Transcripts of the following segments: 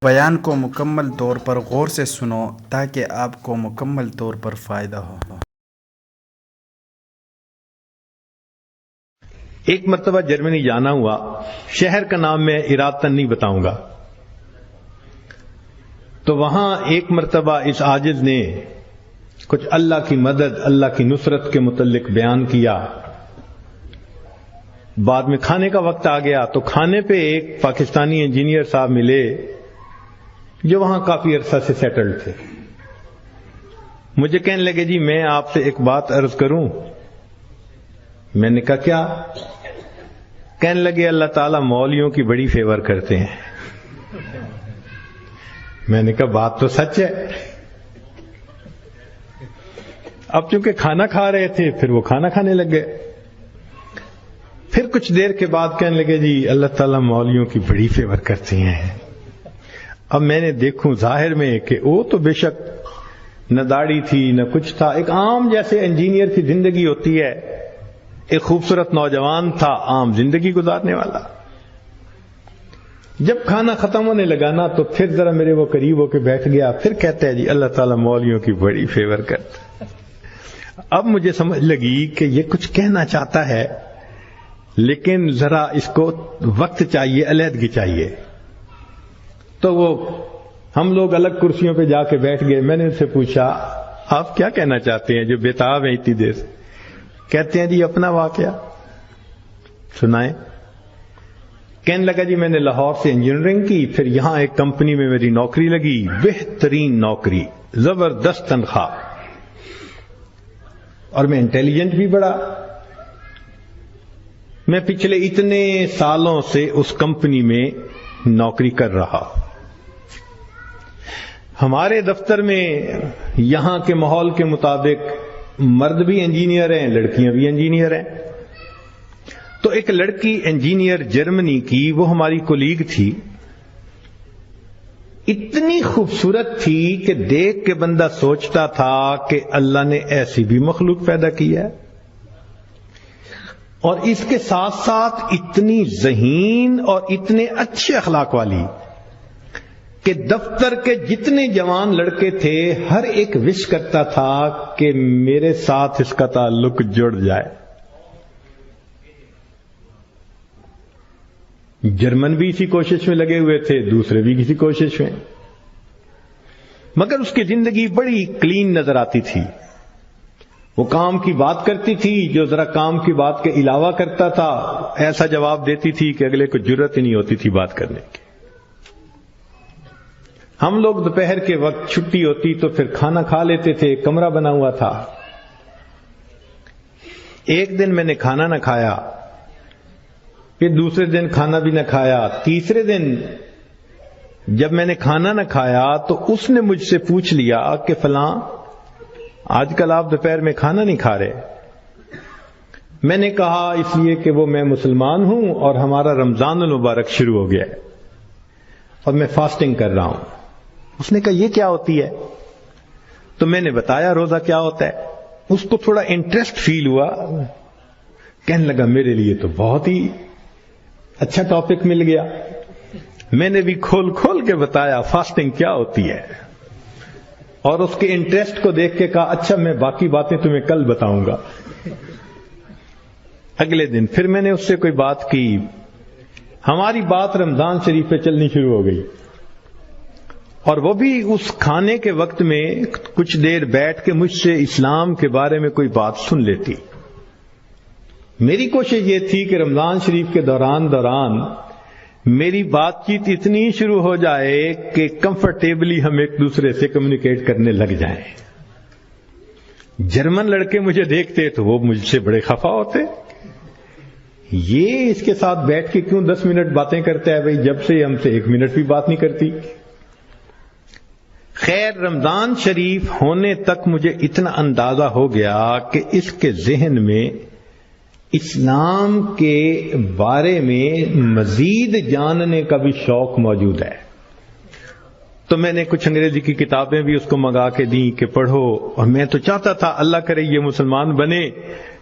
بیان کو مکمل طور پر غور سے سنو تاکہ آپ کو مکمل طور پر فائدہ ہو۔ ایک مرتبہ جرمنی جانا ہوا، شہر کا نام میں ارادتاً نہیں بتاؤں گا۔ تو وہاں ایک مرتبہ اس عاجز نے کچھ اللہ کی مدد، اللہ کی نصرت کے متعلق بیان کیا۔ بعد میں کھانے کا وقت آ گیا تو کھانے پہ ایک پاکستانی انجینئر صاحب ملے جو وہاں کافی عرصہ سے سیٹلڈ تھے۔ مجھے کہنے لگے جی میں آپ سے ایک بات عرض کروں۔ میں نے کہا کیا؟ کہنے لگے اللہ تعالیٰ مولویوں کی بڑی فیور کرتے ہیں۔ میں نے کہا بات تو سچ ہے۔ اب چونکہ کھانا کھا رہے تھے پھر وہ کھانا کھانے لگ گئے۔ پھر کچھ دیر کے بعد کہنے لگے جی اللہ تعالیٰ مولویوں کی بڑی فیور کرتے ہیں۔ اب میں نے دیکھوں ظاہر میں کہ وہ تو بے شک نہ داڑھی تھی نہ کچھ تھا، ایک عام جیسے انجینئر کی زندگی ہوتی ہے، ایک خوبصورت نوجوان تھا عام زندگی گزارنے والا۔ جب کھانا ختم ہونے لگا نا تو پھر ذرا میرے وہ قریب ہو کے بیٹھ گیا، پھر کہتا ہے جی اللہ تعالیٰ مولویوں کی بڑی فیور کرتا۔ اب مجھے سمجھ لگی کہ یہ کچھ کہنا چاہتا ہے لیکن ذرا اس کو وقت چاہیے، علیحدگی چاہیے۔ تو وہ ہم لوگ الگ کرسیوں پہ جا کے بیٹھ گئے۔ میں نے ان سے پوچھا آپ کیا کہنا چاہتے ہیں جو بےتاب ہیں اتنی دیر سے؟ کہتے ہیں جی اپنا واقعہ سنائیں۔ کہنے لگا جی میں نے لاہور سے انجینئرنگ کی، پھر یہاں ایک کمپنی میں میری نوکری لگی، بہترین نوکری، زبردست تنخواہ، اور میں انٹیلیجنٹ بھی بڑا۔ میں پچھلے اتنے سالوں سے اس کمپنی میں نوکری کر رہا۔ ہمارے دفتر میں یہاں کے ماحول کے مطابق مرد بھی انجینئر ہیں، لڑکیاں بھی انجینئر ہیں۔ تو ایک لڑکی انجینئر جرمنی کی، وہ ہماری کولیگ تھی، اتنی خوبصورت تھی کہ دیکھ کے بندہ سوچتا تھا کہ اللہ نے ایسی بھی مخلوق پیدا کی ہے، اور اس کے ساتھ ساتھ اتنی ذہین اور اتنے اچھے اخلاق والی کہ دفتر کے جتنے جوان لڑکے تھے ہر ایک وش کرتا تھا کہ میرے ساتھ اس کا تعلق جڑ جائے۔ جرمن بھی اسی کوشش میں لگے ہوئے تھے، دوسرے بھی کسی کوشش میں، مگر اس کی زندگی بڑی کلین نظر آتی تھی۔ وہ کام کی بات کرتی تھی، جو ذرا کام کی بات کے علاوہ کرتا تھا ایسا جواب دیتی تھی کہ اگلے کو جرت ہی نہیں ہوتی تھی بات کرنے کی۔ ہم لوگ دوپہر کے وقت چھٹی ہوتی تو پھر کھانا کھا لیتے تھے، کمرہ بنا ہوا تھا۔ ایک دن میں نے کھانا نہ کھایا، پھر دوسرے دن کھانا بھی نہ کھایا، تیسرے دن جب میں نے کھانا نہ کھایا تو اس نے مجھ سے پوچھ لیا کہ فلاں آج کل آپ دوپہر میں کھانا نہیں کھا رہے۔ میں نے کہا اس لیے کہ وہ میں مسلمان ہوں اور ہمارا رمضان المبارک شروع ہو گیا ہے اور میں فاسٹنگ کر رہا ہوں۔ اس نے کہا یہ کیا ہوتی ہے؟ تو میں نے بتایا روزہ کیا ہوتا ہے۔ اس کو تھوڑا انٹرسٹ فیل ہوا، کہنے لگا میرے لیے تو بہت ہی اچھا ٹاپک مل گیا۔ میں نے بھی کھول کھول کے بتایا فاسٹنگ کیا ہوتی ہے، اور اس کے انٹرسٹ کو دیکھ کے کہا اچھا میں باقی باتیں تمہیں کل بتاؤں گا۔ اگلے دن پھر میں نے اس سے کوئی بات کی، ہماری بات رمضان شریف پہ چلنی شروع ہو گئی، اور وہ بھی اس کھانے کے وقت میں کچھ دیر بیٹھ کے مجھ سے اسلام کے بارے میں کوئی بات سن لیتی۔ میری کوشش یہ تھی کہ رمضان شریف کے دوران میری بات چیت اتنی شروع ہو جائے کہ کمفرٹیبلی ہم ایک دوسرے سے کمیونیکیٹ کرنے لگ جائیں۔ جرمن لڑکے مجھے دیکھتے تو وہ مجھ سے بڑے خفا ہوتے، یہ اس کے ساتھ بیٹھ کے کیوں 10 منٹ باتیں کرتا ہے، بھائی جب سے ہم سے 1 منٹ بھی بات نہیں کرتی۔ خیر رمضان شریف ہونے تک مجھے اتنا اندازہ ہو گیا کہ اس کے ذہن میں اسلام کے بارے میں مزید جاننے کا بھی شوق موجود ہے۔ تو میں نے کچھ انگریزی کی کتابیں بھی اس کو منگا کے دیں کہ پڑھو، اور میں تو چاہتا تھا اللہ کرے یہ مسلمان بنے،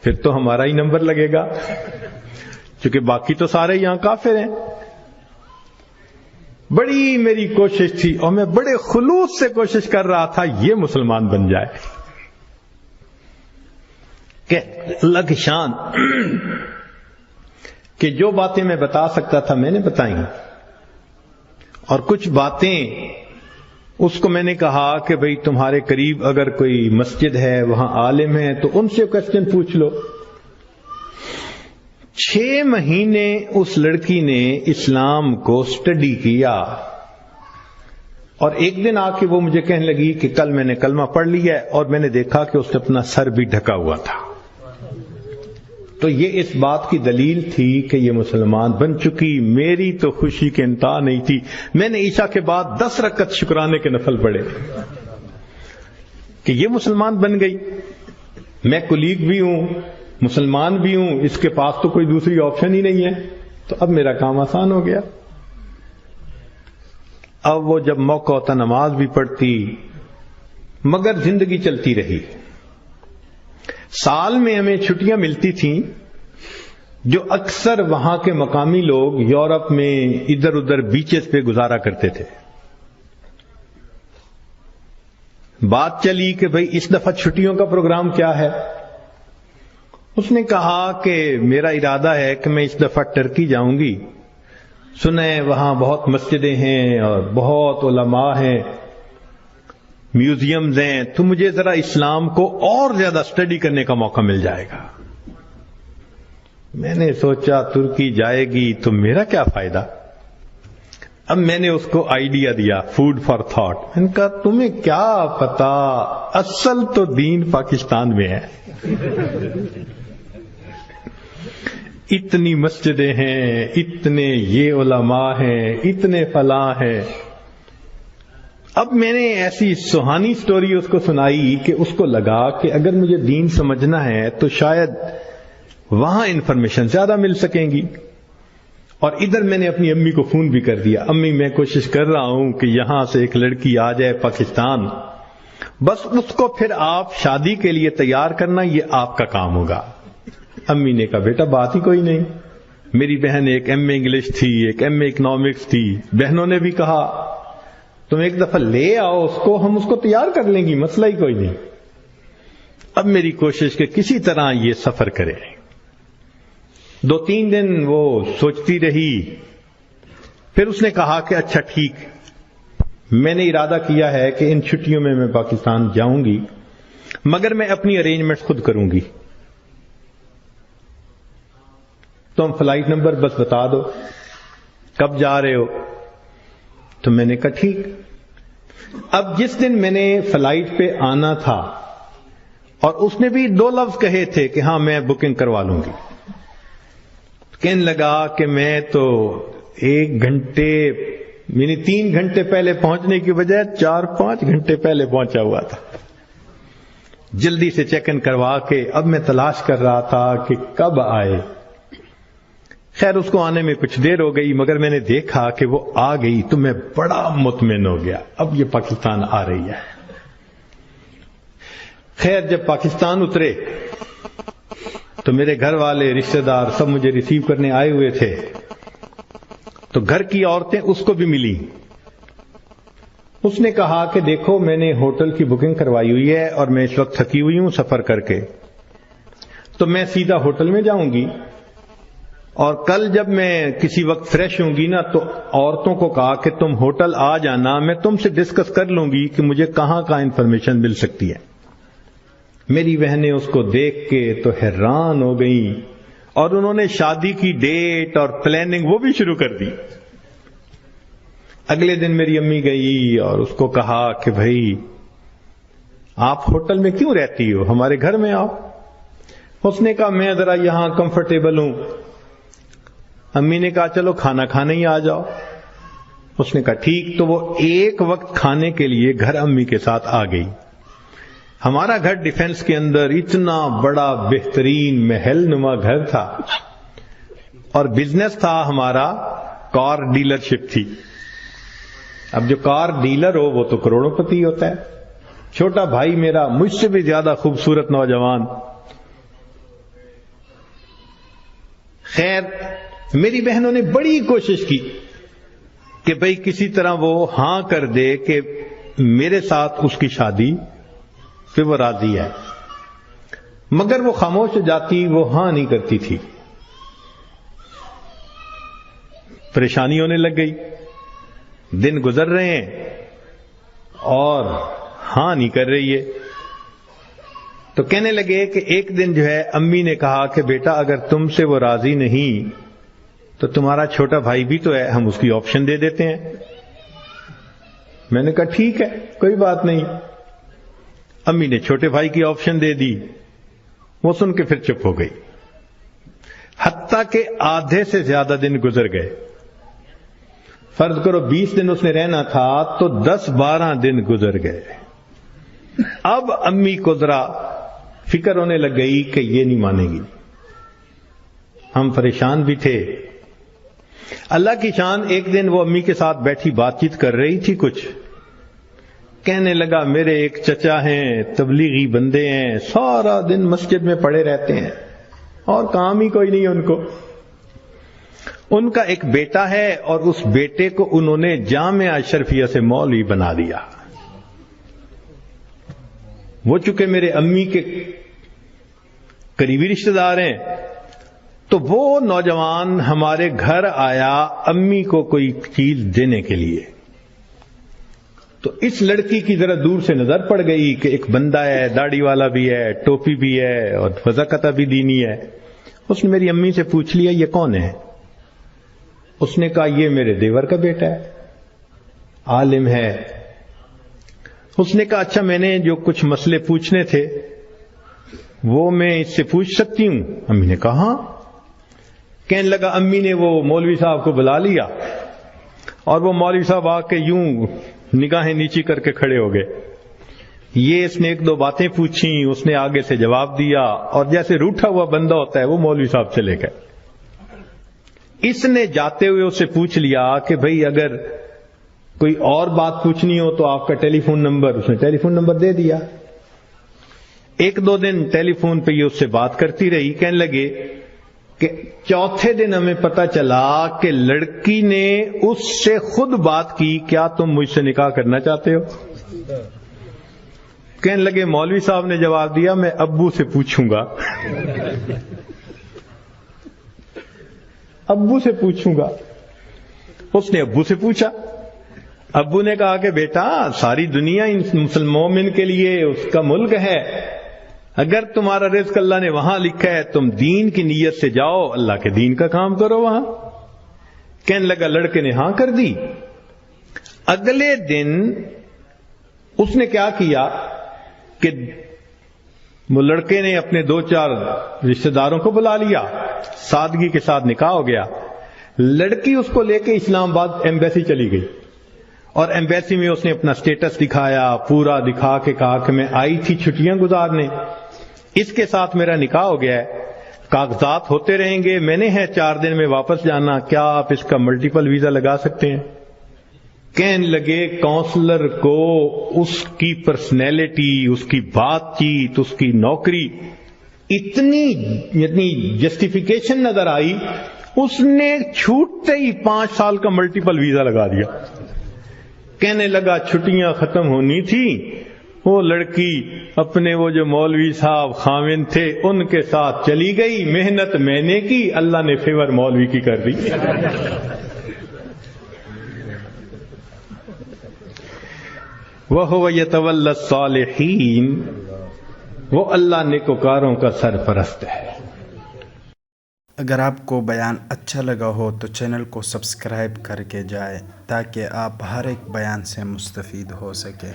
پھر تو ہمارا ہی نمبر لگے گا، کیونکہ باقی تو سارے یہاں کافر ہیں۔ بڑی میری کوشش تھی اور میں بڑے خلوص سے کوشش کر رہا تھا یہ مسلمان بن جائے کہ اللہ کی شان کہ جو باتیں میں بتا سکتا تھا میں نے بتائیں، اور کچھ باتیں اس کو میں نے کہا کہ بھئی تمہارے قریب اگر کوئی مسجد ہے وہاں عالم ہے تو ان سے کوسچن پوچھ لو۔ 6 مہینے اس لڑکی نے اسلام کو سٹڈی کیا، اور ایک دن آ کے وہ مجھے کہنے لگی کہ کل میں نے کلمہ پڑھ لیا ہے، اور میں نے دیکھا کہ اس نے اپنا سر بھی ڈھکا ہوا تھا۔ تو یہ اس بات کی دلیل تھی کہ یہ مسلمان بن چکی۔ میری تو خوشی کے انتہا نہیں تھی۔ میں نے عشاء کے بعد 10 رکعت شکرانے کے نفل پڑھے کہ یہ مسلمان بن گئی۔ میں کلیگ بھی ہوں، مسلمان بھی ہوں، اس کے پاس تو کوئی دوسری آپشن ہی نہیں ہے، تو اب میرا کام آسان ہو گیا۔ اب وہ جب موقع ہوتا نماز بھی پڑھتی، مگر زندگی چلتی رہی۔ سال میں ہمیں چھٹیاں ملتی تھیں جو اکثر وہاں کے مقامی لوگ یورپ میں ادھر ادھر بیچز پہ گزارا کرتے تھے۔ بات چلی کہ بھئی اس دفعہ چھٹیوں کا پروگرام کیا ہے؟ اس نے کہا کہ میرا ارادہ ہے کہ میں اس دفعہ ٹرکی جاؤں گی، سنیں وہاں بہت مسجدیں ہیں اور بہت علماء ہیں، میوزیمز ہیں، تو مجھے ذرا اسلام کو اور زیادہ سٹڈی کرنے کا موقع مل جائے گا۔ میں نے سوچا ترکی جائے گی تو میرا کیا فائدہ؟ اب میں نے اس کو آئیڈیا دیا، فوڈ فار تھاٹ۔ میں نے کہا تمہیں کیا پتا، اصل تو دین پاکستان میں ہے۔ اتنی مسجدیں ہیں، اتنے یہ علماء ہیں، اتنے فلاں ہیں۔ اب میں نے ایسی سہانی سٹوری اس کو سنائی کہ اس کو لگا کہ اگر مجھے دین سمجھنا ہے تو شاید وہاں انفارمیشن زیادہ مل سکیں گی۔ اور ادھر میں نے اپنی امی کو فون بھی کر دیا، امی میں کوشش کر رہا ہوں کہ یہاں سے ایک لڑکی آ جائے پاکستان، بس اس کو پھر آپ شادی کے لیے تیار کرنا، یہ آپ کا کام ہوگا۔ امی نے کہا بیٹا بات ہی کوئی نہیں۔ میری بہن ایک ایم اے انگلش تھی، ایک ایم اے اکنامکس تھی، بہنوں نے بھی کہا تم ایک دفعہ لے آؤ اس کو، ہم اس کو تیار کر لیں گی، مسئلہ ہی کوئی نہیں۔ اب میری کوشش کہ کسی طرح یہ سفر کرے۔ 2-3 دن وہ سوچتی رہی، پھر اس نے کہا کہ اچھا ٹھیک، میں نے ارادہ کیا ہے کہ ان چھٹیوں میں پاکستان جاؤں گی، مگر میں اپنی ارینجمنٹ خود کروں گی، تم فلائٹ نمبر بس بتا دو کب جا رہے ہو۔ تو میں نے کہا ٹھیک۔ اب جس دن میں نے فلائٹ پہ آنا تھا، اور اس نے بھی 2 لفظ کہے تھے کہ ہاں میں بکنگ کروا لوں گی، کہنے لگا کہ میں تو 1 گھنٹے یعنی 3 گھنٹے پہلے پہنچنے کی بجائے 4-5 گھنٹے پہلے پہنچا ہوا تھا۔ جلدی سے چیک ان کروا کے اب میں تلاش کر رہا تھا کہ کب آئے۔ خیر اس کو آنے میں کچھ دیر ہو گئی، مگر میں نے دیکھا کہ وہ آ گئی تو میں بڑا مطمئن ہو گیا، اب یہ پاکستان آ رہی ہے۔ خیر جب پاکستان اترے تو میرے گھر والے رشتہ دار سب مجھے ریسیو کرنے آئے ہوئے تھے، تو گھر کی عورتیں اس کو بھی ملی۔ اس نے کہا کہ دیکھو میں نے ہوٹل کی بکنگ کروائی ہوئی ہے اور میں اس وقت تھکی ہوئی ہوں سفر کر کے، تو میں سیدھا ہوٹل میں جاؤں گی، اور کل جب میں کسی وقت فریش ہوں گی نا تو عورتوں کو کہا کہ تم ہوٹل آ جانا، میں تم سے ڈسکس کر لوں گی کہ مجھے کہاں کا انفارمیشن مل سکتی ہے۔ میری بہنیں اس کو دیکھ کے تو حیران ہو گئیں، اور انہوں نے شادی کی ڈیٹ اور پلاننگ وہ بھی شروع کر دی۔ اگلے دن میری امی گئی اور اس کو کہا کہ بھائی آپ ہوٹل میں کیوں رہتی ہو، ہمارے گھر میں آؤ۔ اس نے کہا میں ذرا یہاں کمفرٹیبل ہوں۔ امی نے کہا چلو کھانا کھانے ہی آ جاؤ۔ اس نے کہا ٹھیک، تو وہ ایک وقت کھانے کے لیے گھر امی کے ساتھ آ گئی۔ ہمارا گھر ڈیفنس کے اندر اتنا بڑا بہترین محل نما گھر تھا، اور بزنس تھا ہمارا کار ڈیلرشپ تھی۔ اب جو کار ڈیلر ہو وہ تو کروڑوں پتی ہوتا ہے۔ چھوٹا بھائی میرا مجھ سے بھی زیادہ خوبصورت نوجوان۔ خیر میری بہنوں نے بڑی کوشش کی، کہ بھئی کسی طرح وہ ہاں کر دے کہ میرے ساتھ اس کی شادی پہ وہ راضی ہے، مگر وہ خاموش ہو جاتی، وہ ہاں نہیں کرتی تھی۔ پریشانی ہونے لگ گئی، دن گزر رہے ہیں اور ہاں نہیں کر رہی ہے۔ تو کہنے لگے کہ ایک دن جو ہے امی نے کہا کہ بیٹا اگر تم سے وہ راضی نہیں تو تمہارا چھوٹا بھائی بھی تو ہے، ہم اس کی آپشن دے دیتے ہیں۔ میں نے کہا ٹھیک ہے، کوئی بات نہیں۔ امی نے چھوٹے بھائی کی آپشن دے دی، وہ سن کے پھر چپ ہو گئی، حتیٰ کہ آدھے سے زیادہ دن گزر گئے۔ فرض کرو 20 دن اس نے رہنا تھا تو 10-12 دن گزر گئے۔ اب امی کو ذرا فکر ہونے لگ گئی کہ یہ نہیں مانے گی۔ ہم پریشان بھی تھے۔ اللہ کی شان، ایک دن وہ امی کے ساتھ بیٹھی بات چیت کر رہی تھی، کچھ کہنے لگا میرے ایک چچا ہیں، تبلیغی بندے ہیں، سارا دن مسجد میں پڑے رہتے ہیں اور کام ہی کوئی نہیں ان کو۔ ان کا ایک بیٹا ہے اور اس بیٹے کو انہوں نے جامعہ اشرفیہ سے مولوی بنا دیا۔ وہ چونکہ میرے امی کے قریبی رشتہ دار ہیں تو وہ نوجوان ہمارے گھر آیا امی کو کوئی چیز دینے کے لیے۔ تو اس لڑکی کی ذرا دور سے نظر پڑ گئی کہ ایک بندہ ہے، داڑھی والا بھی ہے، ٹوپی بھی ہے اور وضاقتہ بھی دینی ہے۔ اس نے میری امی سے پوچھ لیا یہ کون ہے؟ اس نے کہا یہ میرے دیور کا بیٹا ہے، عالم ہے۔ اس نے کہا اچھا میں نے جو کچھ مسئلے پوچھنے تھے وہ میں اس سے پوچھ سکتی ہوں؟ امی نے کہا ہاں۔ کہنے لگا امی نے وہ مولوی صاحب کو بلا لیا اور وہ مولوی صاحب آ کے یوں نگاہیں نیچی کر کے کھڑے ہو گئے۔ یہ اس نے 1-2 باتیں پوچھی، اس نے آگے سے جواب دیا اور جیسے روٹھا ہوا بندہ ہوتا ہے وہ مولوی صاحب چلے گئے۔ اس نے جاتے ہوئے اس سے پوچھ لیا کہ بھئی اگر کوئی اور بات پوچھنی ہو تو آپ کا ٹیلی فون نمبر، اس نے ٹیلی فون نمبر دے دیا۔ 1-2 دن ٹیلی فون پہ یہ اس سے بات کرتی رہی۔ کہنے لگے کہ چوتھے دن ہمیں پتا چلا کہ لڑکی نے اس سے خود بات کی، کیا تم مجھ سے نکاح کرنا چاہتے ہو؟ کہنے لگے مولوی صاحب نے جواب دیا میں ابو سے پوچھوں گا۔ ابو سے پوچھوں گا۔ اس نے ابو سے پوچھا۔ ابو نے کہا کہ بیٹا ساری دنیا ان مسلمانوں کے لیے اس کا ملک ہے، اگر تمہارا رزق اللہ نے وہاں لکھا ہے تم دین کی نیت سے جاؤ، اللہ کے دین کا کام کرو وہاں۔ کہنے لگا لڑکے نے ہاں کر دی۔ اگلے دن اس نے کیا کیا کہ وہ لڑکے نے اپنے 2-4 رشتہ داروں کو بلا لیا، سادگی کے ساتھ نکاح ہو گیا۔ لڑکی اس کو لے کے اسلام آباد ایمبیسی چلی گئی اور ایمبیسی میں اس نے اپنا سٹیٹس دکھایا، پورا دکھا کے کہا کہ میں آئی تھی چھٹیاں گزارنے، اس کے ساتھ میرا نکاح ہو گیا ہے، کاغذات ہوتے رہیں گے، میں نے ہے 4 دن میں واپس جانا، کیا آپ اس کا ملٹیپل ویزا لگا سکتے ہیں؟ کہنے لگے کونسلر کو اس کی پرسنالٹی، اس کی بات چیت، اس کی نوکری اتنی جسٹیفیکیشن نظر آئی، اس نے چھوٹتے ہی 5 سال کا ملٹیپل ویزا لگا دیا۔ کہنے لگا چھٹیاں ختم ہونی تھی، وہ لڑکی اپنے وہ جو مولوی صاحب خاوند تھے ان کے ساتھ چلی گئی، محنت میں نے کی، اللہ نے فیور مولوی کی کر دی۔ وَهُوَ يَتَوَلَّى الصَّالِحِينَ، وہ اللہ نیکوکاروں کا سرپرست ہے۔ اگر آپ کو بیان اچھا لگا ہو تو چینل کو سبسکرائب کر کے جائے تاکہ آپ ہر ایک بیان سے مستفید ہو سکے۔